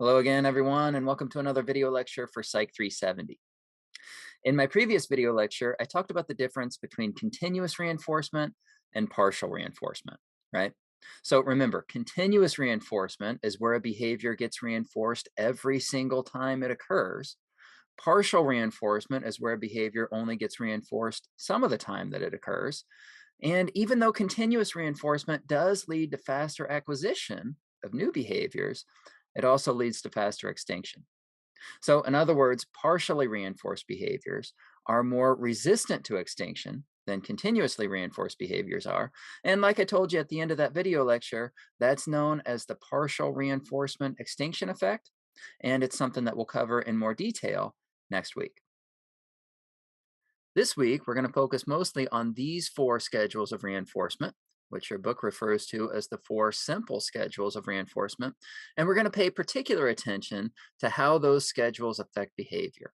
Hello again, everyone, and welcome to another video lecture for Psych 370. In my previous video lecture, I talked about the difference between continuous reinforcement and partial reinforcement, right? So remember, continuous reinforcement is where a behavior gets reinforced every single time it occurs. Partial reinforcement is where a behavior only gets reinforced some of the time that it occurs. And even though continuous reinforcement does lead to faster acquisition of new behaviors, it also leads to faster extinction. So, in other words, partially reinforced behaviors are more resistant to extinction than continuously reinforced behaviors are. And like I told you at the end of that video lecture, that's known as the partial reinforcement extinction effect. And it's something that we'll cover in more detail next week. This week, we're going to focus mostly on these four schedules of reinforcement, which your book refers to as the four simple schedules of reinforcement. And we're going to pay particular attention to how those schedules affect behavior.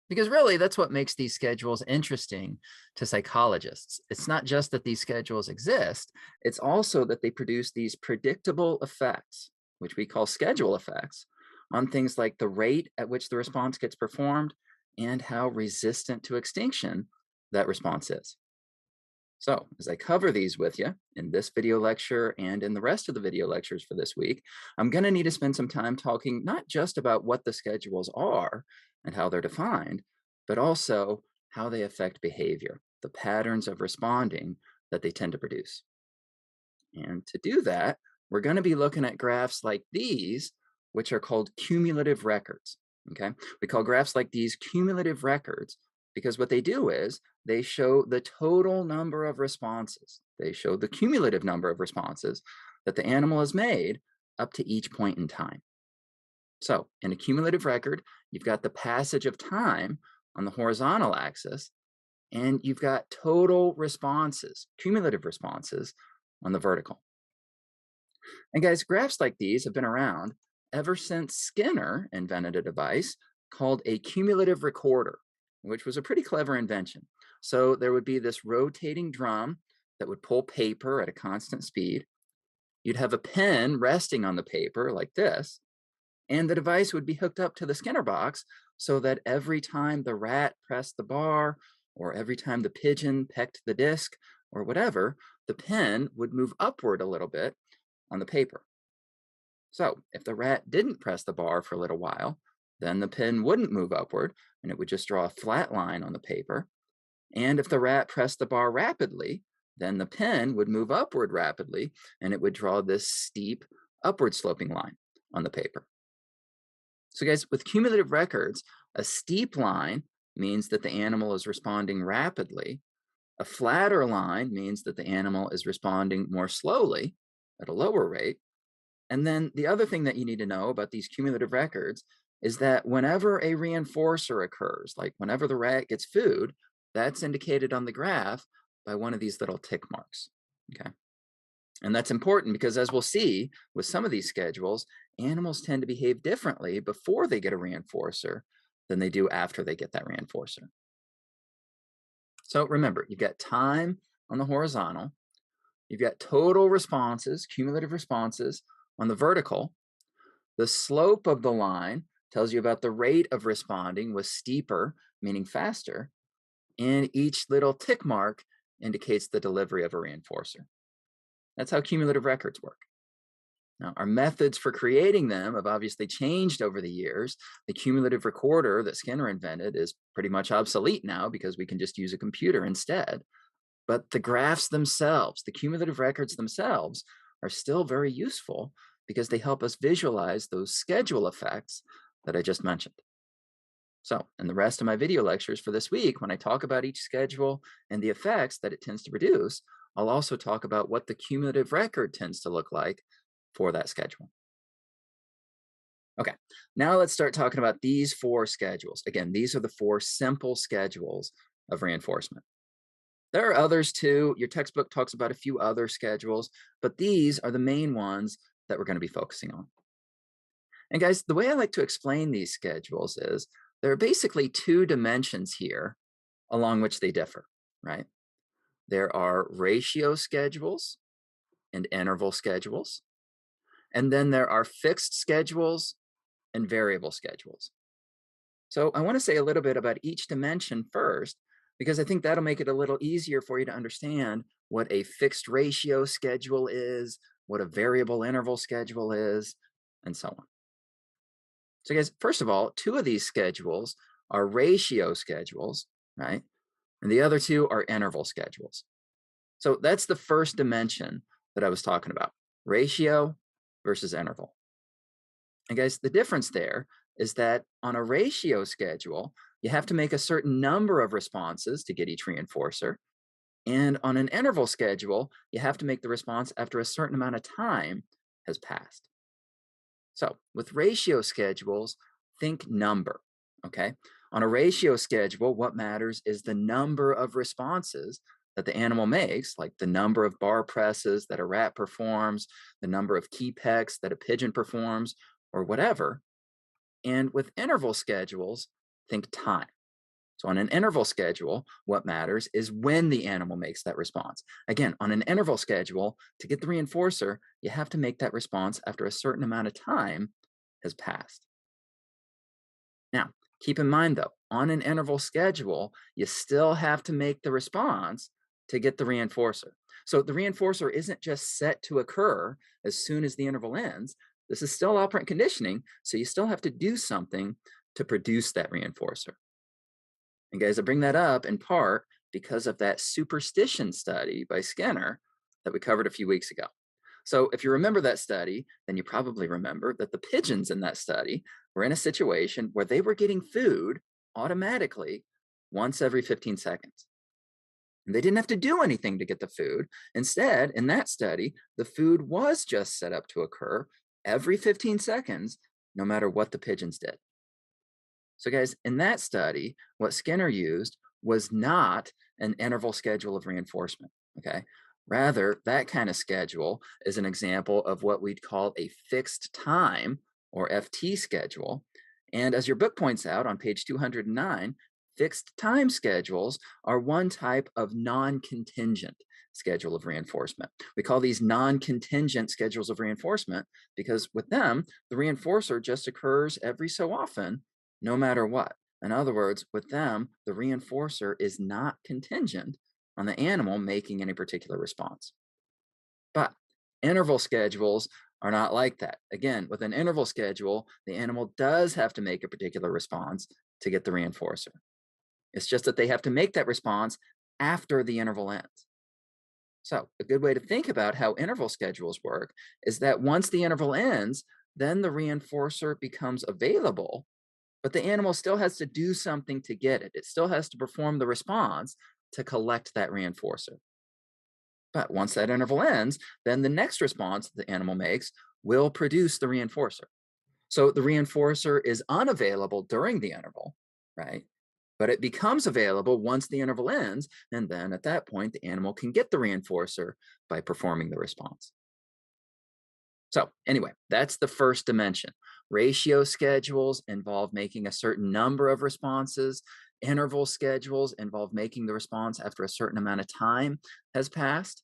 Because really, that's what makes these schedules interesting to psychologists. It's not just that these schedules exist, it's also that they produce these predictable effects, which we call schedule effects, on things like the rate at which the response gets performed and how resistant to extinction that response is. So, as I cover these with you in this video lecture and in the rest of the video lectures for this week, I'm going to need to spend some time talking not just about what the schedules are and how they're defined, but also how they affect behavior, the patterns of responding that they tend to produce. And to do that, we're going to be looking at graphs like these, which are called cumulative records. Okay, we call graphs like these cumulative records because what they do is they show the total number of responses. They show the cumulative number of responses that the animal has made up to each point in time. So in a cumulative record, you've got the passage of time on the horizontal axis, and you've got total responses, cumulative responses on the vertical. And guys, graphs like these have been around ever since Skinner invented a device called a cumulative recorder, which was a pretty clever invention. So there would be this rotating drum that would pull paper at a constant speed. You'd have a pen resting on the paper like this, and the device would be hooked up to the Skinner box so that every time the rat pressed the bar, or every time the pigeon pecked the disc, or whatever, the pen would move upward a little bit on the paper. So if the rat didn't press the bar for a little while, then the pen wouldn't move upward and it would just draw a flat line on the paper. And if the rat pressed the bar rapidly, then the pen would move upward rapidly and it would draw this steep upward sloping line on the paper. So guys, with cumulative records, a steep line means that the animal is responding rapidly. A flatter line means that the animal is responding more slowly at a lower rate. And then the other thing that you need to know about these cumulative records is that whenever a reinforcer occurs, like whenever the rat gets food, that's indicated on the graph by one of these little tick marks. Okay. And that's important because, as we'll see with some of these schedules, animals tend to behave differently before they get a reinforcer than they do after they get that reinforcer. So remember, you've got time on the horizontal, you've got total responses, cumulative responses on the vertical. The slope of the line tells you about the rate of responding was steeper, meaning faster, and each little tick mark indicates the delivery of a reinforcer. That's how cumulative records work. Now, our methods for creating them have obviously changed over the years. The cumulative recorder that Skinner invented is pretty much obsolete now because we can just use a computer instead. But the graphs themselves, the cumulative records themselves, are still very useful because they help us visualize those schedule effects that I just mentioned. So, in the rest of my video lectures for this week, when I talk about each schedule and the effects that it tends to produce, I'll also talk about what the cumulative record tends to look like for that schedule. Okay, now let's start talking about these four schedules. Again, these are the four simple schedules of reinforcement. There are others too. Your textbook talks about a few other schedules, but these are the main ones that we're going to be focusing on. And guys, the way I like to explain these schedules is there are basically two dimensions here along which they differ, right? There are ratio schedules and interval schedules. And then there are fixed schedules and variable schedules. So I want to say a little bit about each dimension first, because I think that'll make it a little easier for you to understand what a fixed ratio schedule is, what a variable interval schedule is, and so on. So guys, first of all, two of these schedules are ratio schedules, right? And the other two are interval schedules. So that's the first dimension that I was talking about, ratio versus interval. And guys, the difference there is that on a ratio schedule, you have to make a certain number of responses to get each reinforcer. And on an interval schedule, you have to make the response after a certain amount of time has passed. So with ratio schedules, think number, okay? On a ratio schedule, what matters is the number of responses that the animal makes, like the number of bar presses that a rat performs, the number of key pecks that a pigeon performs, or whatever. And with interval schedules, think time. So on an interval schedule, what matters is when the animal makes that response. Again, on an interval schedule, to get the reinforcer, you have to make that response after a certain amount of time has passed. Now, keep in mind though, on an interval schedule, you still have to make the response to get the reinforcer. So the reinforcer isn't just set to occur as soon as the interval ends. This is still operant conditioning, so you still have to do something to produce that reinforcer. And guys, I bring that up in part because of that superstition study by Skinner that we covered a few weeks ago. So if you remember that study, then you probably remember that the pigeons in that study were in a situation where they were getting food automatically once every 15 seconds. And they didn't have to do anything to get the food. Instead, in that study, the food was just set up to occur every 15 seconds, no matter what the pigeons did. So, guys, in that study, what Skinner used was not an interval schedule of reinforcement. Okay. Rather, that kind of schedule is an example of what we'd call a fixed time or FT schedule. And as your book points out on page 209, fixed time schedules are one type of non contingent schedule of reinforcement. We call these non contingent schedules of reinforcement because with them, the reinforcer just occurs every so often no matter what. In other words, with them, the reinforcer is not contingent on the animal making any particular response. But interval schedules are not like that. Again, with an interval schedule, the animal does have to make a particular response to get the reinforcer. It's just that they have to make that response after the interval ends. So, a good way to think about how interval schedules work is that once the interval ends, then the reinforcer becomes available, but the animal still has to do something to get it. It still has to perform the response to collect that reinforcer. But once that interval ends, then the next response the animal makes will produce the reinforcer. So the reinforcer is unavailable during the interval, right? But it becomes available once the interval ends. And then at that point, the animal can get the reinforcer by performing the response. So anyway, that's the first dimension. Ratio schedules involve making a certain number of responses. Interval schedules involve making the response after a certain amount of time has passed.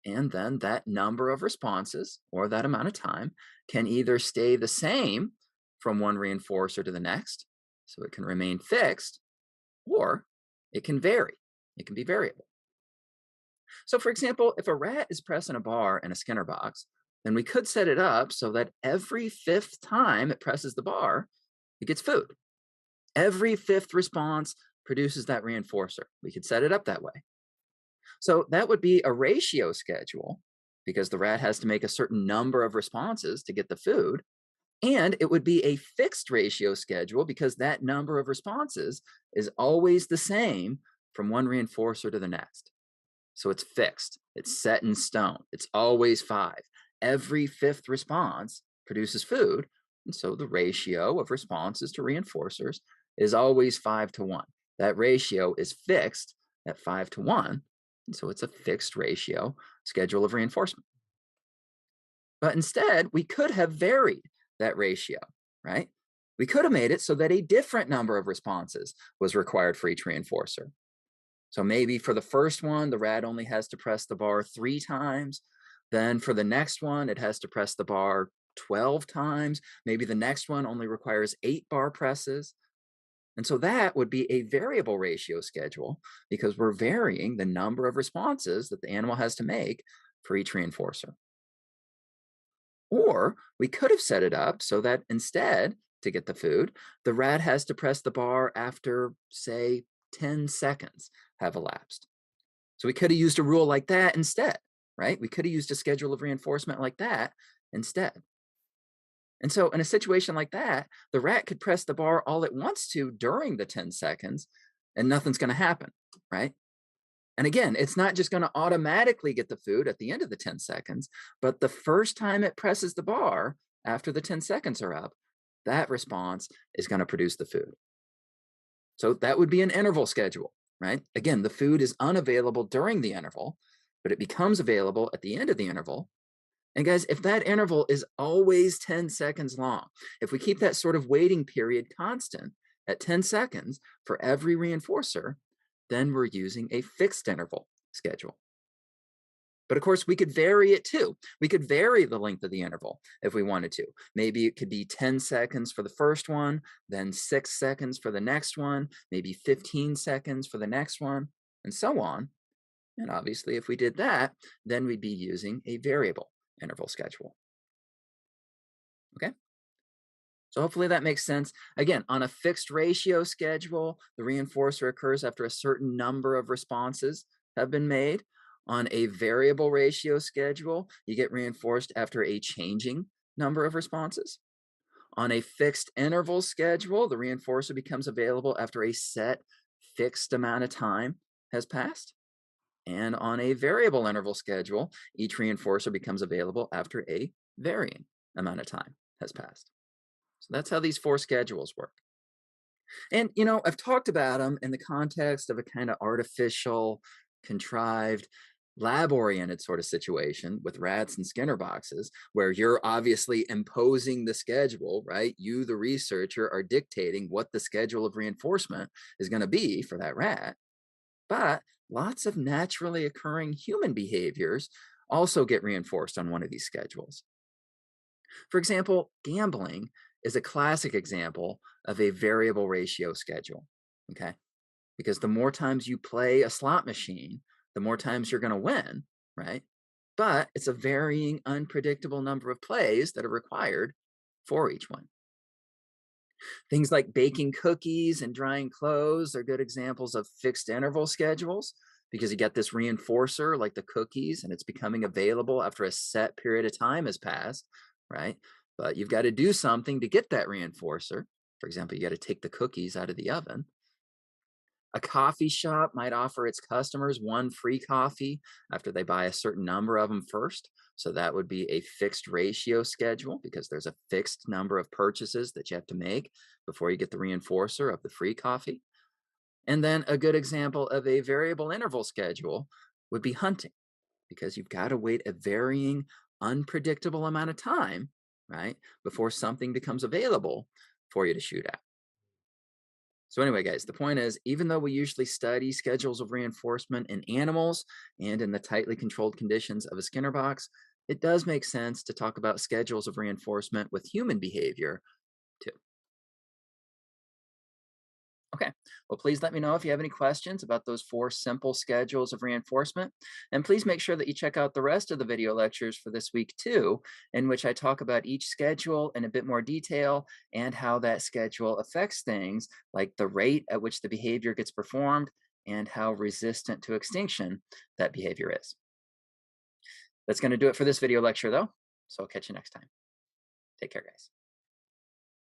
And then that number of responses or that amount of time can either stay the same from one reinforcer to the next, so it can remain fixed, or it can vary. It can be variable. So for example, if a rat is pressing a bar in a Skinner box, then we could set it up so that every fifth time it presses the bar, it gets food. Every fifth response produces that reinforcer. We could set it up that way. So that would be a ratio schedule because the rat has to make a certain number of responses to get the food. And it would be a fixed ratio schedule because that number of responses is always the same from one reinforcer to the next. So it's fixed, it's set in stone, it's always 5. Every fifth response produces food. And so the ratio of responses to reinforcers is always 5-1. That ratio is fixed at 5-1. And so it's a fixed ratio schedule of reinforcement. But instead, we could have varied that ratio, right? We could have made it so that a different number of responses was required for each reinforcer. So maybe for the first one, the rat only has to press the bar 3 times. Then for the next one, it has to press the bar 12 times. Maybe the next one only requires 8 bar presses. And so that would be a variable ratio schedule because we're varying the number of responses that the animal has to make for each reinforcer. Or we could have set it up so that instead, to get the food, the rat has to press the bar after, say, 10 seconds have elapsed. So we could have used a rule like that instead, right? We could have used a schedule of reinforcement like that instead. And so in a situation like that, the rat could press the bar all it wants to during the 10 seconds and nothing's going to happen, right? And again, it's not just going to automatically get the food at the end of the 10 seconds, but the first time it presses the bar after the 10 seconds are up, that response is going to produce the food. So that would be an interval schedule, right? Again, the food is unavailable during the interval, but it becomes available at the end of the interval. And guys, if that interval is always 10 seconds long, if we keep that sort of waiting period constant at 10 seconds for every reinforcer, then we're using a fixed interval schedule. But of course, we could vary it too. We could vary the length of the interval if we wanted to. Maybe it could be 10 seconds for the first one, then 6 seconds for the next one, maybe 15 seconds for the next one, and so on. And obviously, if we did that, then we'd be using a variable interval schedule. Okay? So hopefully that makes sense. Again, on a fixed ratio schedule, the reinforcer occurs after a certain number of responses have been made. On a variable ratio schedule, you get reinforced after a changing number of responses. On a fixed interval schedule, the reinforcer becomes available after a set fixed amount of time has passed. And on a variable interval schedule, each reinforcer becomes available after a varying amount of time has passed. So that's how these 4 schedules work. And, I've talked about them in the context of a kind of artificial, contrived, lab oriented sort of situation with rats and Skinner boxes, where you're obviously imposing the schedule, right? You, the researcher, are dictating what the schedule of reinforcement is going to be for that rat. But lots of naturally occurring human behaviors also get reinforced on one of these schedules. For example, gambling is a classic example of a variable ratio schedule, okay? Because the more times you play a slot machine, the more times you're going to win, right? But it's a varying, unpredictable number of plays that are required for each one. Things like baking cookies and drying clothes are good examples of fixed interval schedules because you get this reinforcer like the cookies and it's becoming available after a set period of time has passed, right? But you've got to do something to get that reinforcer. For example, you got to take the cookies out of the oven. A coffee shop might offer its customers one free coffee after they buy a certain number of them first. So that would be a fixed ratio schedule because there's a fixed number of purchases that you have to make before you get the reinforcer of the free coffee. And then a good example of a variable interval schedule would be hunting because you've got to wait a varying, unpredictable amount of time, right, before something becomes available for you to shoot at. So anyway, guys, the point is, even though we usually study schedules of reinforcement in animals and in the tightly controlled conditions of a Skinner box, it does make sense to talk about schedules of reinforcement with human behavior too. Okay, well, please let me know if you have any questions about those 4 simple schedules of reinforcement. And please make sure that you check out the rest of the video lectures for this week too, in which I talk about each schedule in a bit more detail and how that schedule affects things like the rate at which the behavior gets performed and how resistant to extinction that behavior is. That's going to do it for this video lecture though, so I'll catch you next time. Take care, guys.